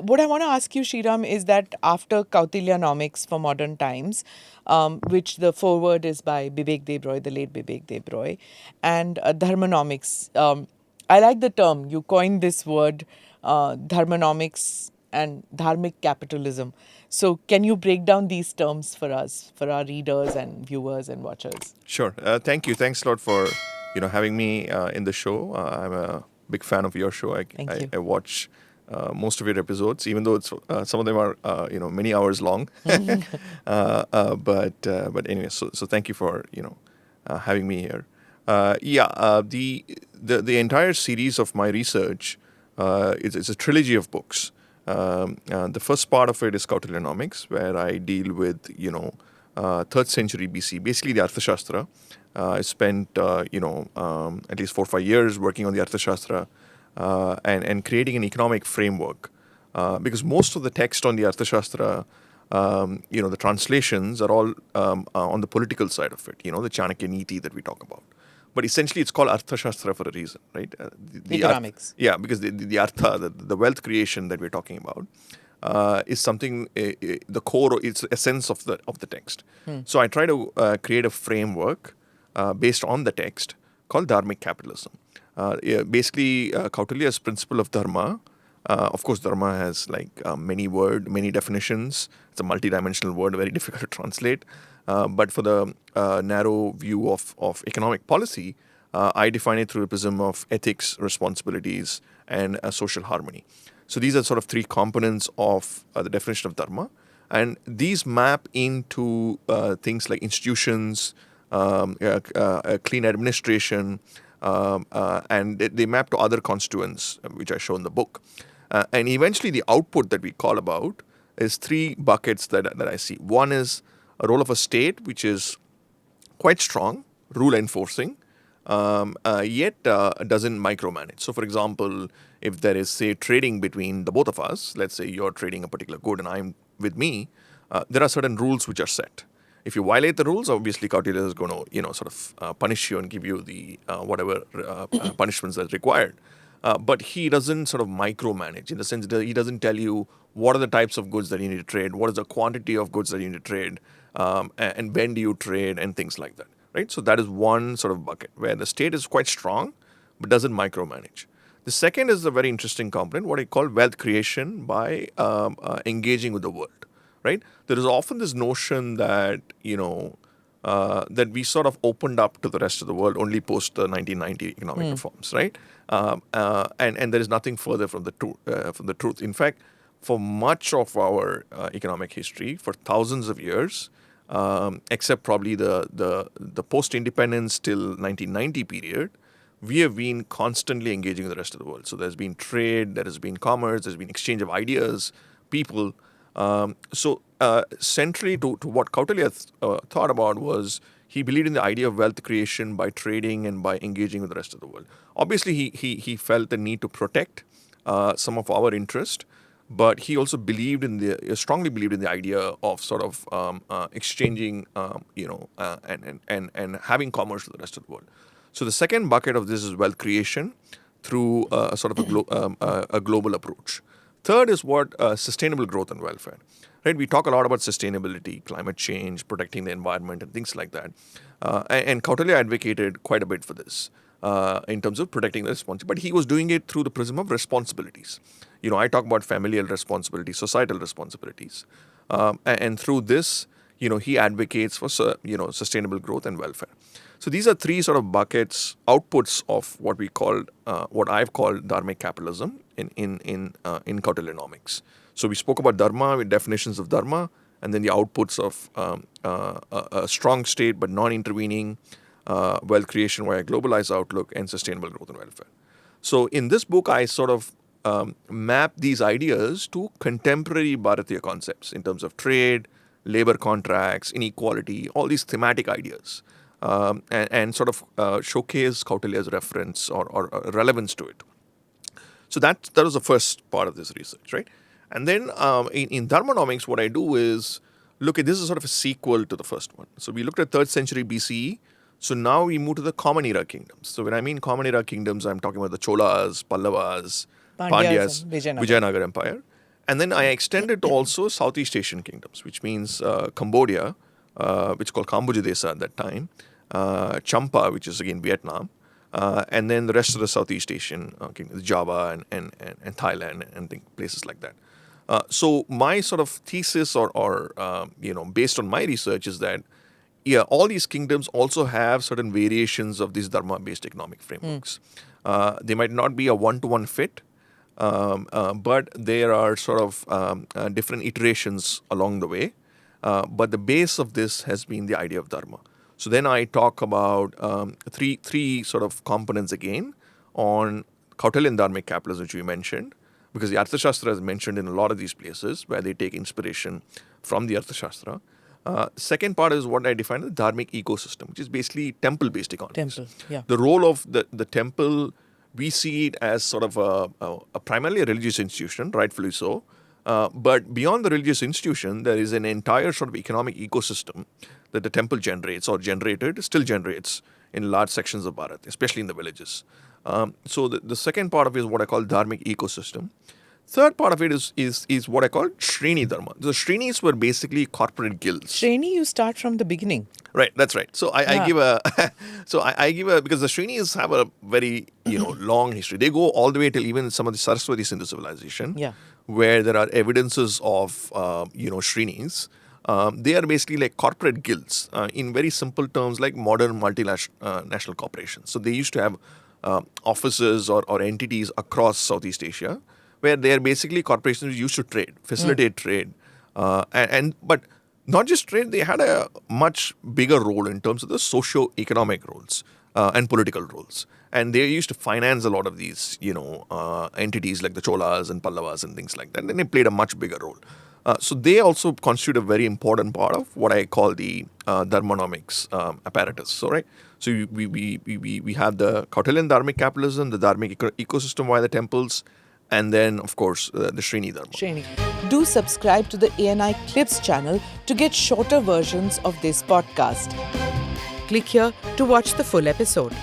what I want to ask you, Shriram, is that after Kautilyanomics for Modern Times, which the foreword is by Bibek Debroy, the late Bibek Debroy, and Dharmanomics. I like the term. You coined this word, Dharmanomics and Dharmic Capitalism. So can you break down these terms for us, for our readers and viewers and watchers? Sure. Thank you. Thanks a lot for having me in the show. I'm a big fan of your show. Thank you. I watch most of your episodes, even though it's some of them are many hours long. But anyway, so thank you for having me here. The entire series of my research it's a trilogy of books. The first part of it is Kautilyanomics, where I deal with 3rd century BC, basically the Arthashastra. I spent at least 4 or 5 years working on the Arthashastra and creating an economic framework, because most of the text on the Arthashastra, the translations are all on the political side of it. The Chanakya Niti that we talk about. But essentially, it's called Arthashastra for a reason, right? Economics. Because the Artha, the wealth creation that we're talking about, is something, the core, it's the essence of the text. So I try to create a framework based on the text called Dharmic Capitalism. Basically, Kautilya's principle of Dharma. Of course, Dharma has many definitions. It's a multidimensional word, very difficult to translate. But for the narrow view of economic policy, I define it through the prism of ethics, responsibilities, and social harmony. So these are sort of 3 components of the definition of Dharma. And these map into things like institutions, clean administration, and they map to other constituents, which I show in the book. And eventually the output that we call about is 3 buckets that I see. One is a role of a state, which is quite strong, rule enforcing, yet doesn't micromanage. So, for example, if there is, say, trading between the both of us, let's say you're trading a particular good and I'm with me, there are certain rules which are set. If you violate the rules, obviously Kautilya is going to, punish you and give you the whatever punishments that's required. But he doesn't sort of micromanage, in the sense that he doesn't tell you what are the types of goods that you need to trade, what is the quantity of goods that you need to trade, and when do you trade, and things like that, right? So that is one sort of bucket where the state is quite strong but doesn't micromanage. The second is a very interesting component, what I call wealth creation by engaging with the world, right? There is often this notion that, that we sort of opened up to the rest of the world only post the 1990 economic reforms, right? And there is nothing further from the truth. In fact, for much of our economic history, for thousands of years, except probably the post-independence till 1990 period, we have been constantly engaging with the rest of the world. So there's been trade, there has been commerce, there's been exchange of ideas, people. Centrally to what Kautilya thought about was he believed in the idea of wealth creation by trading and by engaging with the rest of the world. Obviously, he felt the need to protect some of our interest, but he also strongly believed in the idea of sort of exchanging, and having commerce with the rest of the world. So the second bucket of this is wealth creation through sort of a global approach. Third is what sustainable growth and welfare. Right? We talk a lot about sustainability, climate change, protecting the environment, and things like that. And Kautilya advocated quite a bit for this in terms of protecting the responsibility. But he was doing it through the prism of responsibilities. I talk about familial responsibilities, societal responsibilities. And through this, he advocates for sustainable growth and welfare. So these are 3 sort of buckets, outputs of what I've called Dharmic capitalism in Kautilyanomics. So we spoke about Dharma with definitions of Dharma, and then the outputs of a strong state but non-intervening, wealth creation via globalized outlook, and sustainable growth and welfare. So in this book, I sort of map these ideas to contemporary Bharatiya concepts in terms of trade, labor contracts, inequality, all these thematic ideas. And sort of showcase Kautilya's reference or relevance to it. So that was the first part of this research, right? And then in Dharmanomics, what I do is look at this is sort of a sequel to the first one. So we looked at 3rd century BCE. So now we move to the Common Era kingdoms. So when I mean Common Era kingdoms, I'm talking about the Cholas, Pallavas, Pandyas, Vijayanagar Empire. And then I extended to also Southeast Asian kingdoms, which means Cambodia, which is called Kambodja at that time, Champa, which is again Vietnam, and then the rest of the Southeast Asian kingdoms, Java and Thailand and places like that. So my sort of thesis or based on my research is that, all these kingdoms also have certain variations of these dharma-based economic frameworks. They might not be a one-to-one fit, but there are sort of different iterations along the way. But the base of this has been the idea of dharma. So then I talk about three sort of components again on Kautilyan Dharmic Capitalism, which we mentioned, because the Arthashastra is mentioned in a lot of these places where they take inspiration from the Arthashastra. Second part is what I define as the Dharmic ecosystem, which is basically temple-based economies. The role of the temple, we see it as sort of a primarily a religious institution, rightfully so. But beyond the religious institution, there is an entire sort of economic ecosystem that the temple generates or still generates in large sections of Bharat, especially in the villages. So the second part of it is what I call Dharmic ecosystem. Third part of it is what I call Shreni Dharma. The Shrenis were basically corporate guilds. Shreni, you start from the beginning. Right, that's right. So I give a because the Shrenis have a very long history. They go all the way till even some of the Saraswati Sindhu civilization, where there are evidences of Shrenis. They are basically like corporate guilds in very simple terms, like modern multinational corporations. So they used to have offices or entities across Southeast Asia, where they are basically corporations used to trade, facilitate trade, but not just trade. They had a much bigger role in terms of the socio-economic roles and political roles, and they used to finance a lot of these entities like the Cholas and Pallavas and things like that. And they played a much bigger role. So they also constitute a very important part of what I call the Dharmonomics apparatus. So we have the Kautilyan Dharmic Capitalism, the Dharmic ecosystem via the temples, and then, of course, the Shreni Dharma. Shreni. Do subscribe to the ANI Clips channel to get shorter versions of this podcast. Click here to watch the full episode.